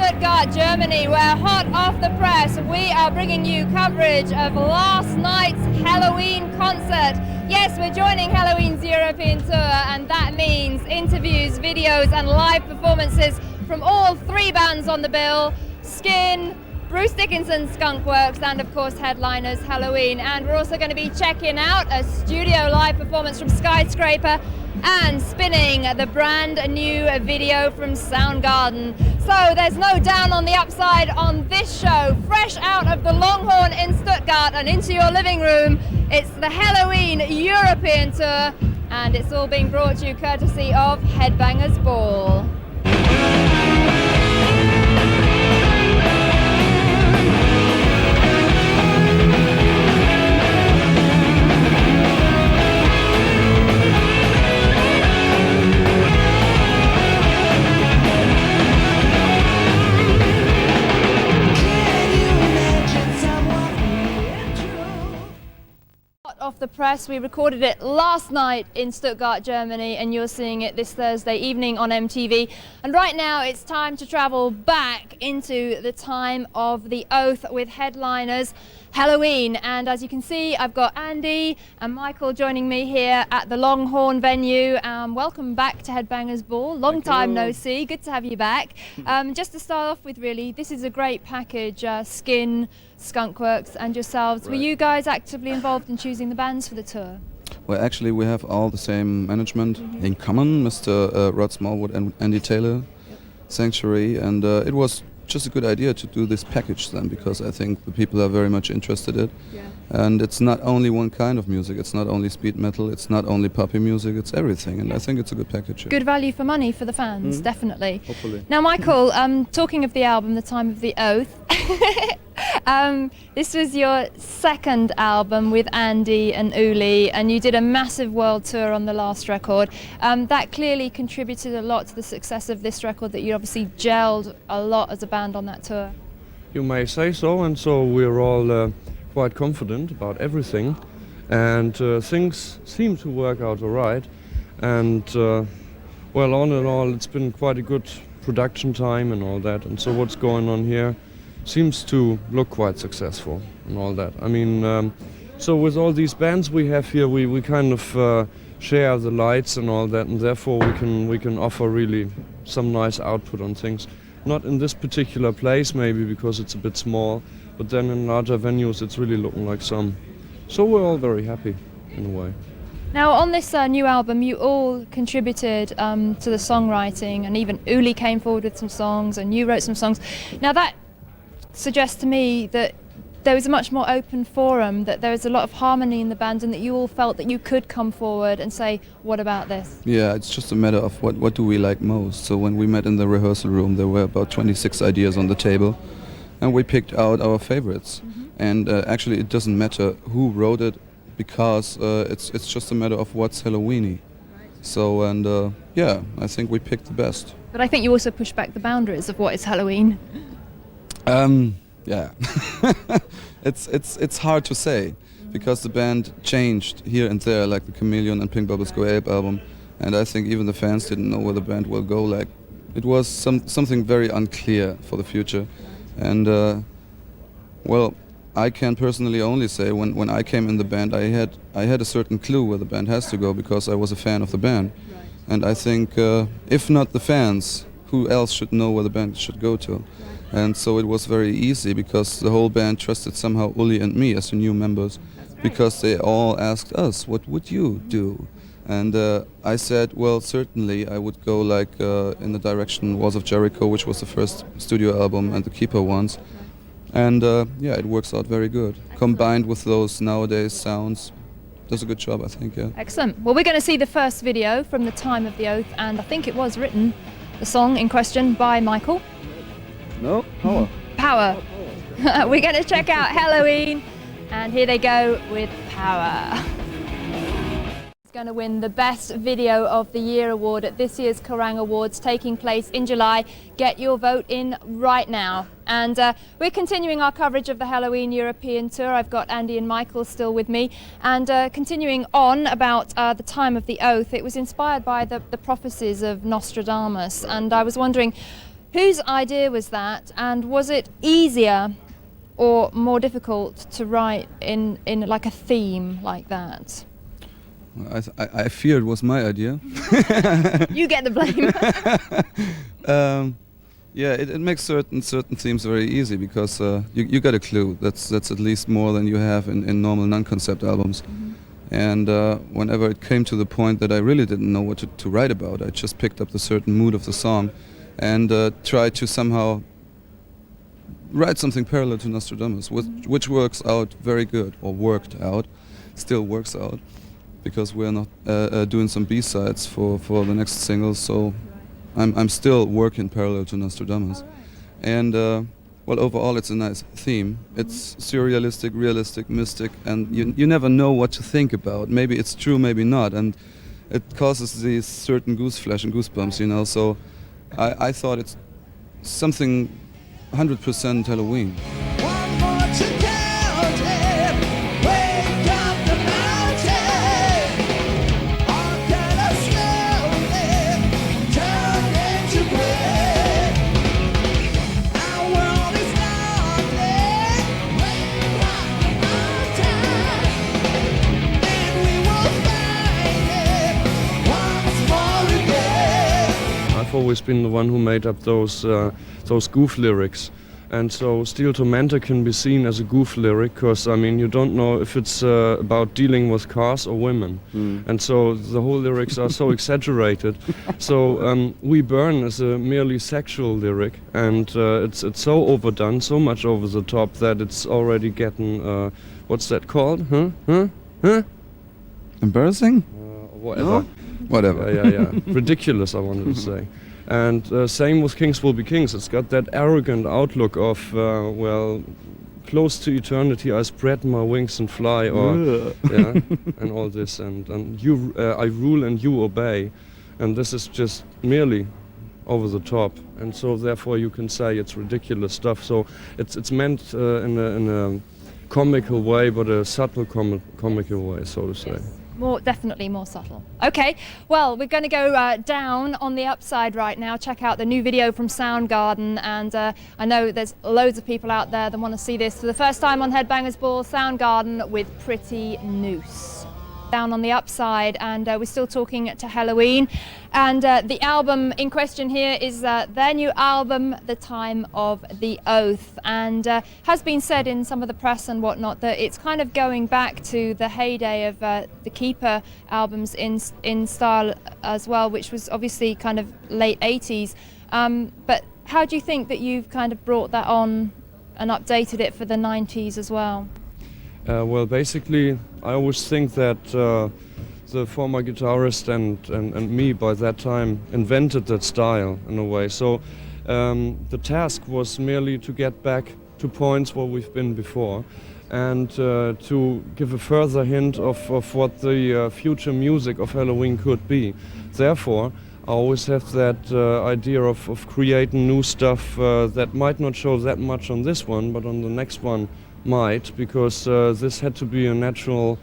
Stuttgart, Germany, where hot off the press we are bringing you coverage of last night's Helloween concert. Yes, we're joining Helloween's European tour, and that means interviews, videos and live performances from all three bands on the bill: Skin, Bruce Dickinson's Skunkworks, and of course Headliners Helloween. And we're also going to be checking out a studio live performance from Skyscraper and spinning the brand new video from Soundgarden. So there's no down on the upside on this show. Fresh out of the Longhorn in Stuttgart and into your living room, it's the Helloween European tour, and it's all being brought to you courtesy of Headbangers Ball. Off the press, we recorded it last night in Stuttgart, Germany, and you're seeing it this Thursday evening on MTV. And right now it's time to travel back into the time of the Oath with Headliners Helloween. And as you can see, I've got Andy and Michael joining me here at the Longhorn venue. Welcome back to Headbangers Ball. Long time no see. Good to have you back. Just to start off with, really, this is a great package. Skin, Skunkworks and yourselves. Right. Were you guys actively involved in choosing the bands for the tour? Well, actually we have all the same management in common, Mr. Rod Smallwood and Andy Taylor, Sanctuary, and it was just a good idea to do this package then, because I think the people are very much interested in it. Yeah. And it's not only one kind of music, it's not only speed metal, it's not only poppy music, it's everything, and I think it's a good package. Good value for money for the fans, definitely. Hopefully. Now Michael, talking of the album, The Time of the Oath, this was your second album with Andy and Uli, and you did a massive world tour on the last record. That clearly contributed a lot to the success of this record, that you obviously gelled a lot as a band on that tour. You may say so, and so we're all quite confident about everything, and things seem to work out all right. And well, all in all, it's been quite a good production time and all that, and so what's going on here seems to look quite successful and all that. I mean, so with all these bands we have here, we kind of share the lights and all that, and therefore we can offer really some nice output on things. Not in this particular place maybe because it's a bit small, but then in larger venues it's really looking like some. So we're all very happy in a way. Now on this new album you all contributed to the songwriting, and even Uli came forward with some songs and you wrote some songs. Now that suggests to me that there was a much more open forum, that there was a lot of harmony in the band, and that you all felt that you could come forward and say, what about this? Yeah, it's just a matter of what do we like most. So when we met in the rehearsal room, there were about 26 ideas on the table, and we picked out our favorites. And actually it doesn't matter who wrote it, because it's just a matter of what's Halloweeny. So, and yeah, I think we picked the best. But I think you also pushed back the boundaries of what is Halloween. Yeah, it's hard to say, because the band changed here and there, like the Chameleon and Pink Bubbles Go Ape album, and I think even the fans didn't know where the band will go. Like, it was something very unclear for the future, and well, I can personally only say when I came in the band, I had a certain clue where the band has to go, because I was a fan of the band, and I think if not the fans, who else should know where the band should go to? And so it was very easy, because the whole band trusted somehow Uli and me as the new members, because they all asked us, what would you do? And I said, well, certainly I would go like in the direction Walls of Jericho, which was the first studio album, and the Keeper ones. And yeah, it works out very good. Excellent. Combined with those nowadays sounds, does a good job, I think, yeah. Excellent. Well, we're going to see the first video from The Time of the Oath, and I think it was written, the song in question, by Michael. No? Power. Power. We're going to check out Helloween, and here they go with Power. It's going to win the Best Video of the Year award at this year's Kerrang Awards, taking place in July. Get your vote in right now. And we're continuing our coverage of the Helloween European Tour. I've got Andy and Michael still with me. And continuing on about The Time of the Oath, it was inspired by the prophecies of Nostradamus. And I was wondering, Whose idea was that, and was it easier or more difficult to write in like a theme like that? I fear it was my idea. You get the blame. Yeah, it makes certain themes very easy because you got a clue. That's at least more than you have in normal non-concept albums. And whenever it came to the point that I really didn't know what to write about, I just picked up the certain mood of the song and tried to somehow write something parallel to Nostradamus, which works out very good, or worked out, still works out, because we're not doing some B-sides for the next single, so I'm still working parallel to Nostradamus. And well, overall it's a nice theme. It's surrealistic, realistic, mystic, and you never know what to think about. Maybe it's true, maybe not, and it causes these certain goose flesh and goosebumps, you know, so I thought it's something 100% Helloween. One more to count it, wake up the mountain, all kind of slowly turn into gray. Our world is lonely, wake up the mountain, and we will find it once more again. I've always been the one who made up those goof lyrics, and so Steel Tormentor can be seen as a goof lyric, because I mean you don't know if it's about dealing with cars or women, and so the whole lyrics are so exaggerated. So We Burn is a merely sexual lyric, and it's so overdone, so much over the top, that it's already getting what's that called? Embarrassing? Whatever. No? Whatever. Yeah. Ridiculous, I wanted to say. And same with Kings Will Be Kings. It's got that arrogant outlook of, well, close to eternity I spread my wings and fly, or yeah, and all this, and you, I rule and you obey, and this is just merely over the top, and so therefore you can say it's ridiculous stuff. So it's meant in a comical way, but a subtle comical way, so to say. Definitely more subtle. Okay, well, we're going to go down on the upside right now, check out the new video from Soundgarden, and I know there's loads of people out there that want to see this for the first time on Headbangers Ball. Soundgarden with Pretty Noose. Down on the upside, and we're still talking to Helloween, and the album in question here is their new album, The Time of the Oath, and has been said in some of the press and whatnot that it's kind of going back to the heyday of the Keeper albums in style as well, which was obviously kind of late 80s, but how do you think that you've kind of brought that on and updated it for the 90s as well? Well, basically, I always think that the former guitarist and me by that time invented that style in a way. So the task was merely to get back to points where we've been before, and to give a further hint of what the future music of Helloween could be. Therefore, I always have that idea of creating new stuff that might not show that much on this one, but on the next one might, because this had to be a natural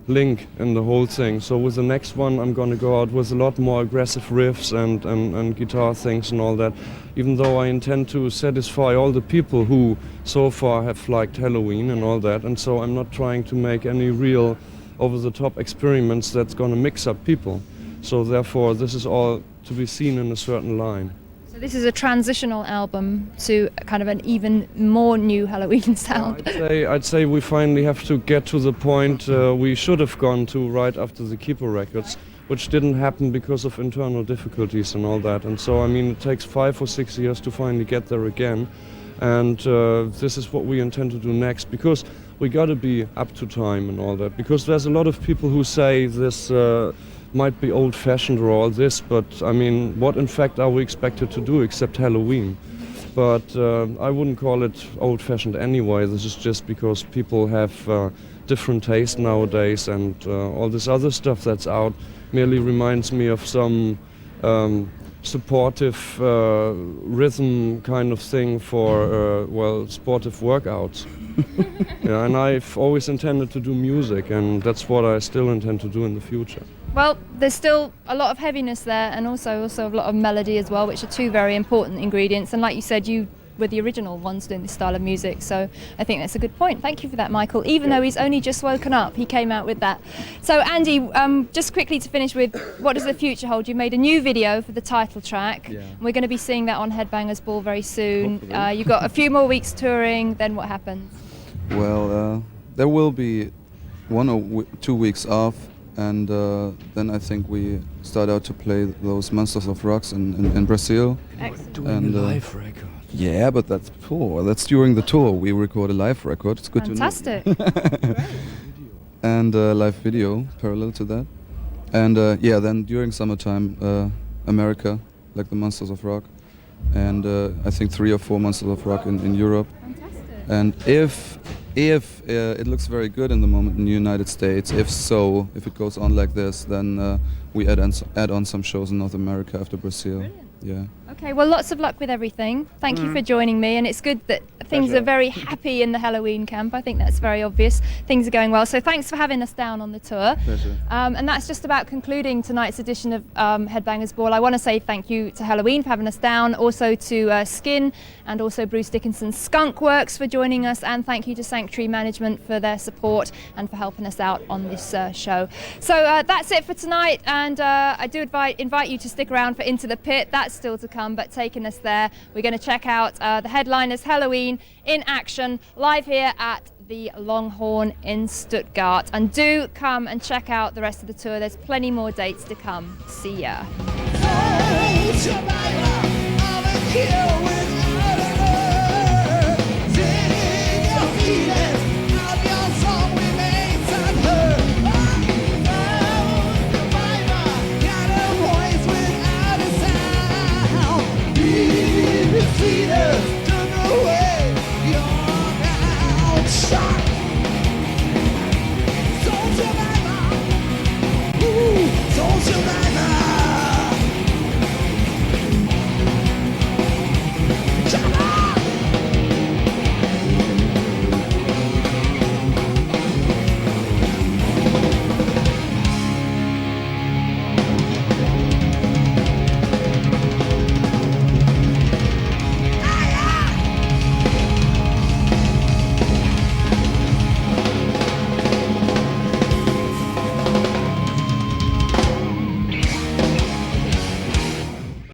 link in the whole thing. So with the next one I'm going to go out with a lot more aggressive riffs and guitar things and all that, even though I intend to satisfy all the people who so far have liked Helloween and all that, and so I'm not trying to make any real over-the-top experiments that's going to mix up people. So therefore this is all to be seen in a certain line. This is a transitional album to kind of an even more new Helloween sound. I'd say we finally have to get to the point we should have gone to right after the Keeper records, which didn't happen because of internal difficulties and all that. And so, I mean, it takes 5 or 6 years to finally get there again. And this is what we intend to do next, because we got to be up to time and all that. Because there's a lot of people who say this might be old-fashioned or all this, but I mean, what in fact are we expected to do except Helloween? But I wouldn't call it old-fashioned anyway. This is just because people have different taste nowadays, and all this other stuff that's out merely reminds me of some supportive rhythm kind of thing for well, sportive workouts. Yeah, and I've always intended to do music, and that's what I still intend to do in the future. Well, there's still a lot of heaviness there, and also a lot of melody as well, which are two very important ingredients. And like you said, you were the original ones doing this style of music, so I think that's a good point. Thank you for that, Michael. Even though he's only just woken up, he came out with that. So Andy, just quickly to finish with, what does the future hold? You made a new video for the title track. Yeah. We're going to be seeing that on Headbangers Ball very soon. Hopefully. You've got a few more weeks touring, then what happens? Well, there will be 1 or 2 weeks off, and then I think we start out to play those Monsters of Rocks in Brazil. Excellent. Doing And, a live record. Yeah, but that's before. That's during the tour. We record a live record. It's good Fantastic. to know. And a live video parallel to that. And yeah, then during summertime, America, like the Monsters of Rock. And I think 3 or 4 Monsters of Rock in Europe. Fantastic. And if it looks very good in the moment in the United States, if it goes on like this, then we add on some shows in North America after Brazil. Brilliant. Yeah. Okay, well, lots of luck with everything. Thank you for joining me, and it's good that things Pleasure. are very happy in the Helloween camp. I think that's very obvious. Things are going well, so thanks for having us down on the tour. Pleasure. And that's just about concluding tonight's edition of Headbangers Ball. I want to say thank you to Helloween for having us down, also to Skin, and also Bruce Dickinson's Skunk Works for joining us, and thank you to Sanctuary Management for their support and for helping us out on this show. So that's it for tonight, and I do invite you to stick around for Into the Pit. That's still to come, but taking us there, we're going to check out the headliners Helloween in action live here at the Longhorn in Stuttgart. And do come and check out the rest of the tour. There's plenty more dates to come. See ya. Oh, survivor of a kill.